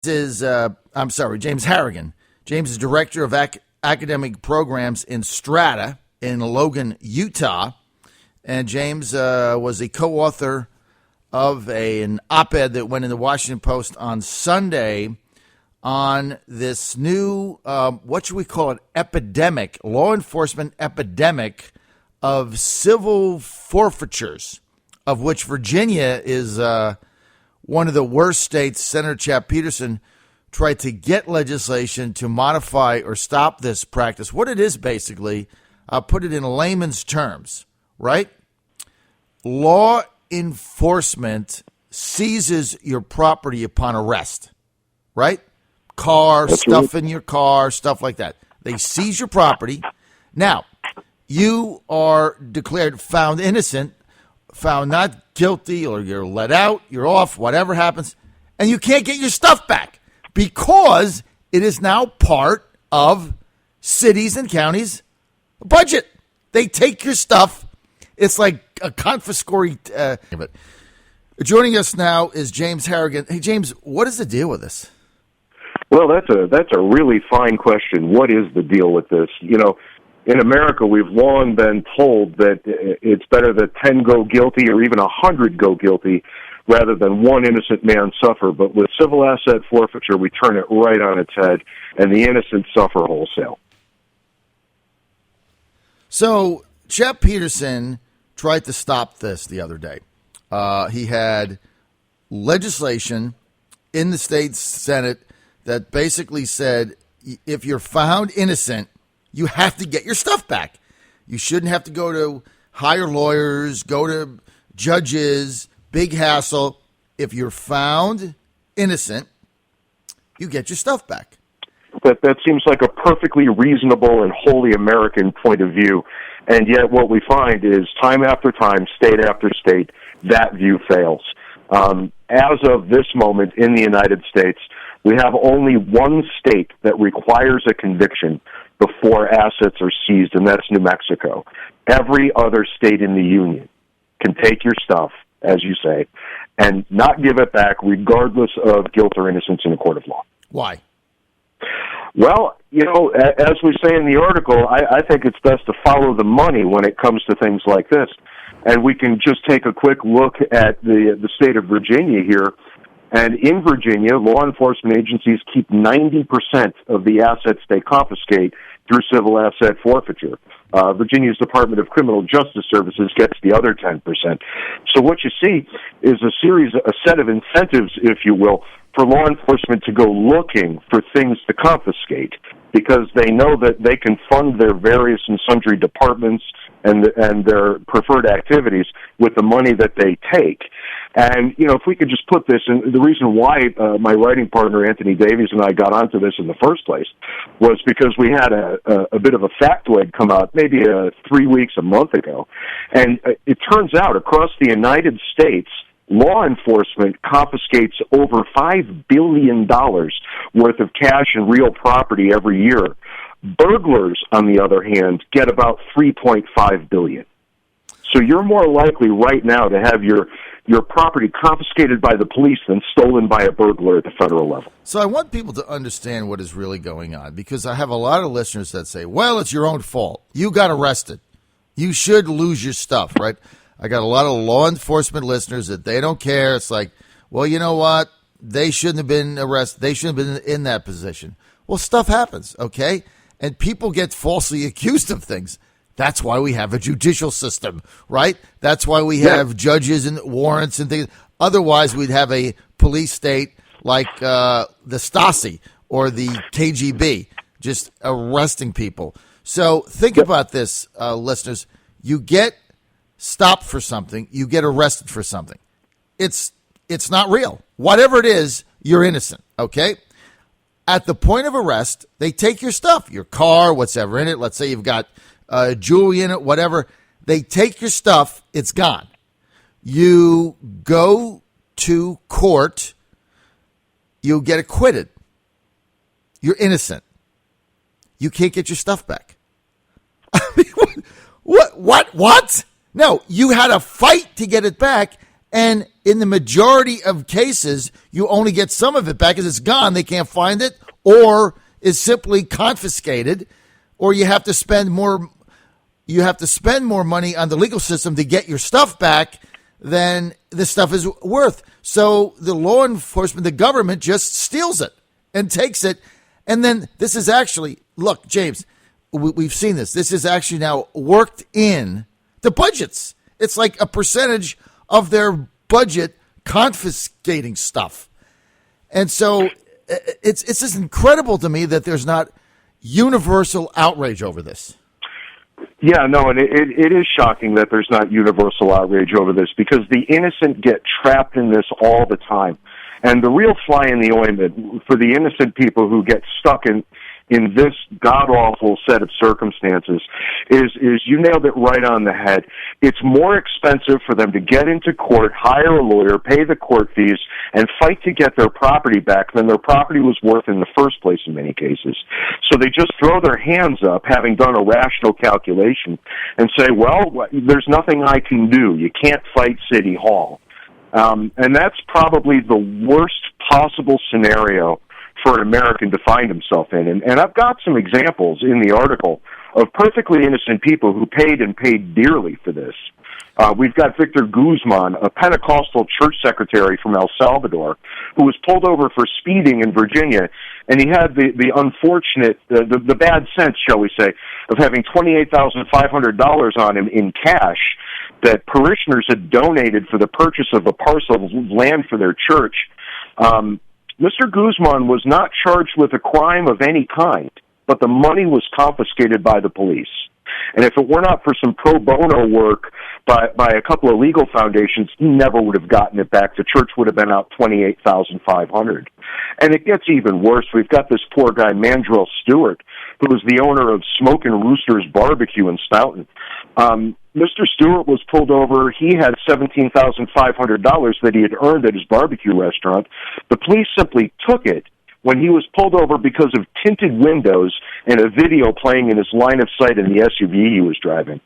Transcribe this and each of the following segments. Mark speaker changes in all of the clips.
Speaker 1: James Harrigan. James is director of academic programs in Strata in Logan, Utah. And James was a co-author of an op-ed that went in the Washington Post on Sunday on this new, what should we call it, epidemic, law enforcement epidemic of civil forfeitures, of which Virginia is one of the worst states. Senator Chap Peterson tried to get legislation to modify or stop this practice. What it is basically, I'll put it in layman's terms, right? Law enforcement seizes your property upon arrest, right?
Speaker 2: That's
Speaker 1: Stuff
Speaker 2: right.
Speaker 1: in your car, stuff like that. They seize your property. Now, you are declared found innocent, found not guilty, or you're let out, you're off, whatever happens, and you can't get your stuff back because it is now part of cities and counties' budget. They take your stuff. It's like a confiscatory. Joining us now is James Harrigan. Hey, James, what is the deal with this?
Speaker 2: Well, that's a really fine question. What is the deal with this? You know, in America, we've long been told that it's better that 10 go guilty or even 100 go guilty rather than one innocent man suffer. But with civil asset forfeiture, we turn it right on its head, and the innocent suffer wholesale.
Speaker 1: So, Chap Peterson tried to stop this the other day. He had legislation in the state Senate that basically said if you're found innocent, you have to get your stuff back. You shouldn't have to go to hire lawyers, go to judges, big hassle. If you're found innocent, you get your stuff back.
Speaker 2: That seems like a perfectly reasonable and wholly American point of view. And yet what we find is time after time, state after state, that view fails. As of this moment in the United States, we have only one state that requires a conviction before assets are seized, and that's New Mexico. Every other state in the union can take your stuff, as you say, and not give it back regardless of guilt or innocence in a court of law.
Speaker 1: Why?
Speaker 2: Well, you know, as we say in the article, I think it's best to follow the money when it comes to things like this. And we can just take a quick look at the state of Virginia here. And in Virginia, law enforcement agencies keep 90% of the assets they confiscate through civil asset forfeiture. Virginia's Department of Criminal Justice Services gets the other 10%. So what you see is a set of incentives, if you will, for law enforcement to go looking for things to confiscate because they know that they can fund their various and sundry departments and their preferred activities with the money that they take. And, you know, if we could just put this, and the reason why my writing partner, Anthony Davies, and I got onto this in the first place was because we had a bit of a factoid come out maybe 3 weeks, a month ago. And it turns out across the United States, law enforcement confiscates over $5 billion worth of cash and real property every year. Burglars, on the other hand, get about $3.5 billion. So you're more likely right now to have your property confiscated by the police than stolen by a burglar at the federal level.
Speaker 1: So I want people to understand what is really going on because I have a lot of listeners that say, well, it's your own fault. You got arrested. You should lose your stuff, right? I got a lot of law enforcement listeners that they don't care. It's like, well, you know what? They shouldn't have been arrested. They shouldn't have been in that position. Well, stuff happens, okay? And people get falsely accused of things. That's why we have a judicial system, right? That's why we have judges and warrants and things. Otherwise, we'd have a police state like the Stasi or the KGB, just arresting people. So think about this, listeners. You get stopped for something, you get arrested for something. It's not real. Whatever it is, you're innocent, okay? At the point of arrest, they take your stuff, your car, whatever in it. Let's say you've got jewelry in it, whatever. They take your stuff, it's gone. You go to court, you get acquitted. You're innocent. You can't get your stuff back. I mean, what? No, you had a fight to get it back, And in the majority of cases, you only get some of it back because it's gone. They can't find it, or is simply confiscated, or you have to spend more. You have to spend more money on the legal system to get your stuff back than the stuff is worth. So the law enforcement, the government, just steals it and takes it. And then this is actually, look, James, we've seen this. This is actually now worked in the budgets. It's like a percentage of their budget confiscating stuff. And so it's just incredible to me that there's not universal outrage over this.
Speaker 2: Yeah, no, and it is shocking that there's not universal outrage over this, because the innocent get trapped in this all the time. And the real fly in the ointment for the innocent people who get stuck in this god-awful set of circumstances is you nailed it right on the head. It's more expensive for them to get into court, hire a lawyer, pay the court fees, and fight to get their property back than their property was worth in the first place in many cases. So they just throw their hands up, having done a rational calculation, and say, well, there's nothing I can do. You can't fight City Hall. And that's probably the worst possible scenario for an American to find himself in. And I've got some examples in the article of perfectly innocent people who paid and paid dearly for this. We've got Victor Guzman, a Pentecostal church secretary from El Salvador, who was pulled over for speeding in Virginia, and he had the unfortunate, the bad sense, shall we say, of having $28,500 on him in cash that parishioners had donated for the purchase of a parcel of land for their church. Mr. Guzman was not charged with a crime of any kind, but the money was confiscated by the police. And if it were not for some pro bono work by a couple of legal foundations, he never would have gotten it back. The church would have been out $28,500. And it gets even worse. We've got this poor guy, Mandrell Stewart, who was the owner of Smokin' Rooster's Barbecue in Stoughton. Mr. Stewart was pulled over. He had $17,500 that he had earned at his barbecue restaurant. The police simply took it when he was pulled over because of tinted windows and a video playing in his line of sight in the SUV he was driving.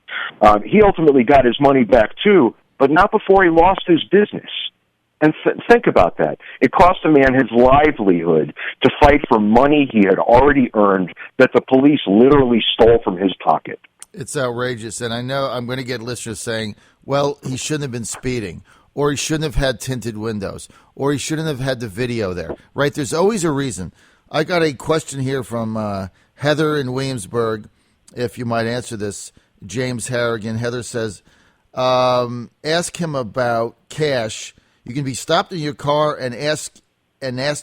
Speaker 2: He ultimately got his money back too, but not before he lost his business. And think about that. It cost a man his livelihood to fight for money he had already earned that the police literally stole from his pocket.
Speaker 1: It's outrageous, and I know I'm going to get listeners saying, well, he shouldn't have been speeding, or he shouldn't have had tinted windows, or he shouldn't have had the video there, right? There's always a reason. I got a question here from Heather in Williamsburg, if you might answer this. James Harrigan. Heather says, ask him about cash. You can be stopped in your car and asked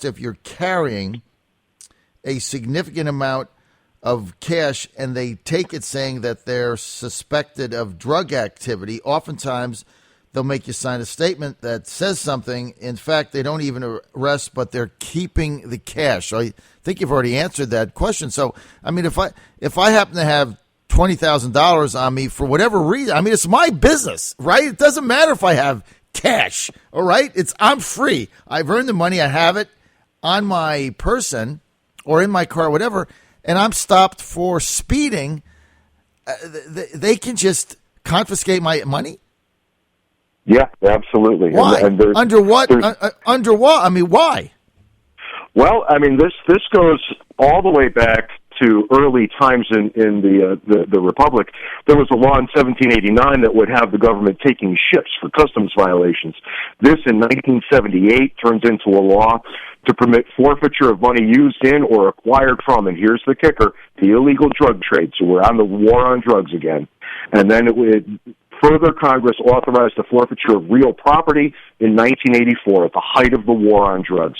Speaker 1: if you're carrying a significant amount of cash, and they take it saying that they're suspected of drug activity. Oftentimes, they'll make you sign a statement that says something. In fact, they don't even arrest, but they're keeping the cash. So I think you've already answered that question. So, I mean, if I happen to have $20,000 on me for whatever reason, I mean, it's my business, right? It doesn't matter if I have cash, all right? I'm free. I've earned the money. I have it on my person or in my car, whatever, and I'm stopped for speeding. They can just confiscate my money?
Speaker 2: Yeah, absolutely.
Speaker 1: Why?
Speaker 2: And
Speaker 1: under what? Under what? I mean, why?
Speaker 2: Well, I mean, this goes all the way back to early times in the Republic. There was a law in 1789 that would have the government taking ships for customs violations. This, in 1978, turns into a law to permit forfeiture of money used in or acquired from, and here's the kicker, the illegal drug trade. So we're on the war on drugs again. And then further, Congress authorized the forfeiture of real property in 1984 at the height of the war on drugs.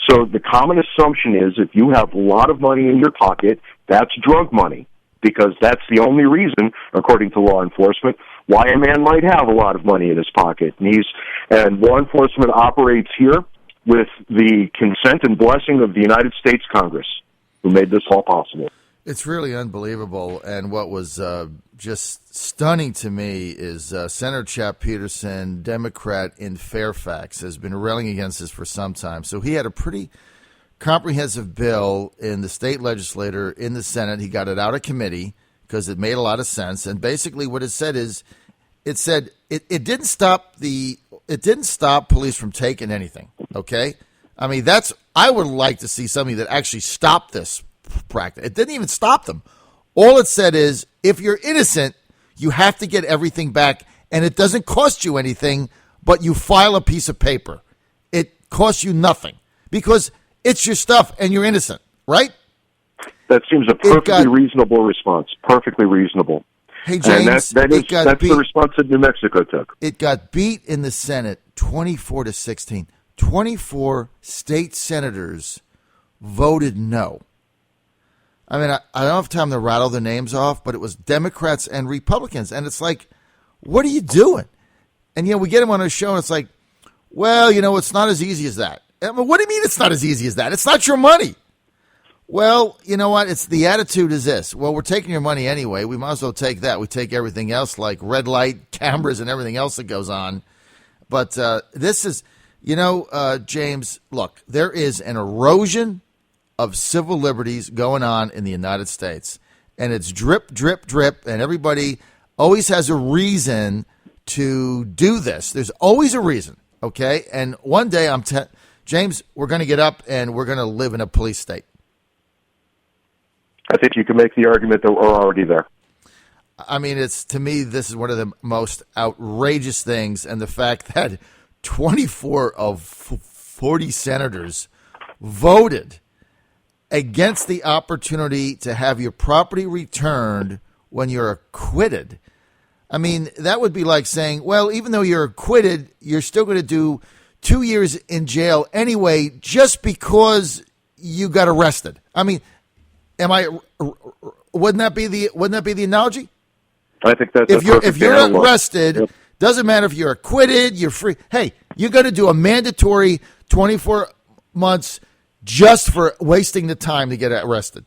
Speaker 2: So the common assumption is if you have a lot of money in your pocket, that's drug money, because that's the only reason, according to law enforcement, why a man might have a lot of money in his pocket. And law enforcement operates here with the consent and blessing of the United States Congress, who made this all possible.
Speaker 1: It's really unbelievable, and what was just stunning to me is Senator Chap Peterson, Democrat in Fairfax, has been railing against this for some time. So he had a pretty comprehensive bill in the state legislature, in the Senate. He got it out of committee because it made a lot of sense. And basically what it said is, it didn't stop the it didn't stop police from taking anything, okay? I mean, I would like to see something that actually stopped this practice. It didn't even stop them. All it said is, if you're innocent, you have to get everything back, and it doesn't cost you anything, but you file a piece of paper. It costs you nothing because it's your stuff and you're innocent, right?
Speaker 2: That seems a perfectly reasonable response. Perfectly reasonable.
Speaker 1: Hey, James,
Speaker 2: and that's the response that New Mexico took.
Speaker 1: It got beat in the Senate 24-16. 24 state senators voted no. I mean, I don't have time to rattle the names off, but it was Democrats and Republicans. And it's like, what are you doing? And, we get them on our show, and it's like, well, it's not as easy as that. I mean, what do you mean it's not as easy as that? It's not your money. Well, you know what? It's the attitude is this. Well, we're taking your money anyway. We might as well take that. We take everything else like red light, cameras, and everything else that goes on. But this is, James, look, there is an erosion of civil liberties going on in the United States. And it's drip, drip, drip. And everybody always has a reason to do this. There's always a reason, okay? And one day, James, we're going to get up and we're going to live in a police state.
Speaker 2: I think you can make the argument that we're already there.
Speaker 1: I mean, to me, this is one of the most outrageous things. And the fact that 24 of 40 senators voted against the opportunity to have your property returned when you're acquitted. I mean, that would be like saying, well, even though you're acquitted, you're still going to do 2 years in jail anyway, just because you got arrested. I mean, wouldn't that be the analogy?
Speaker 2: I think that's
Speaker 1: if you're arrested, yep. Doesn't matter if you're acquitted, you're free. Hey, you're going to do a mandatory 24 months just for wasting the time to get arrested.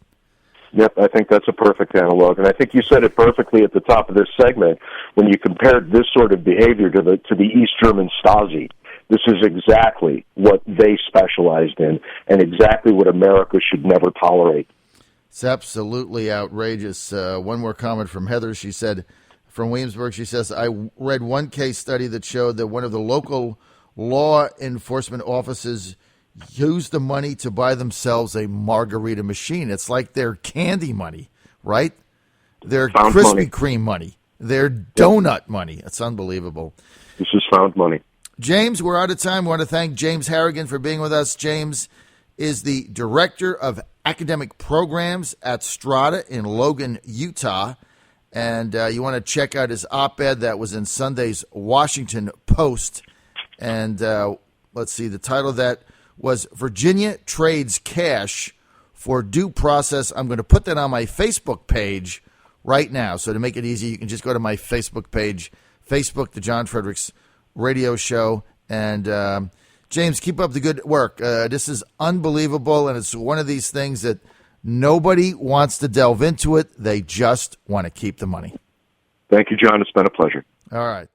Speaker 2: Yep, I think that's a perfect analog, and I think you said it perfectly at the top of this segment when you compared this sort of behavior to the East German Stasi. This is exactly what they specialized in, and exactly what America should never tolerate.
Speaker 1: It's absolutely outrageous. One more comment from Heather. She said, from Williamsburg, she says, I read one case study that showed that one of the local law enforcement offices used the money to buy themselves a margarita machine. It's like their candy money, right? Their Krispy Kreme money, their donut money. It's unbelievable.
Speaker 2: This is found money.
Speaker 1: James, we're out of time. We want to thank James Harrigan for being with us. James is the Director of Academic Programs at Strata in Logan, Utah. And you want to check out his op-ed that was in Sunday's Washington Post. And let's see, the title of that was Virginia Trades Cash for Due Process. I'm going to put that on my Facebook page right now. So to make it easy, you can just go to my Facebook page, Facebook, the John Fredericks Radio Show. And James, keep up the good work. This is unbelievable, and it's one of these things that nobody wants to delve into it. They just want to keep the money.
Speaker 2: Thank you, John. It's been a pleasure.
Speaker 1: All right.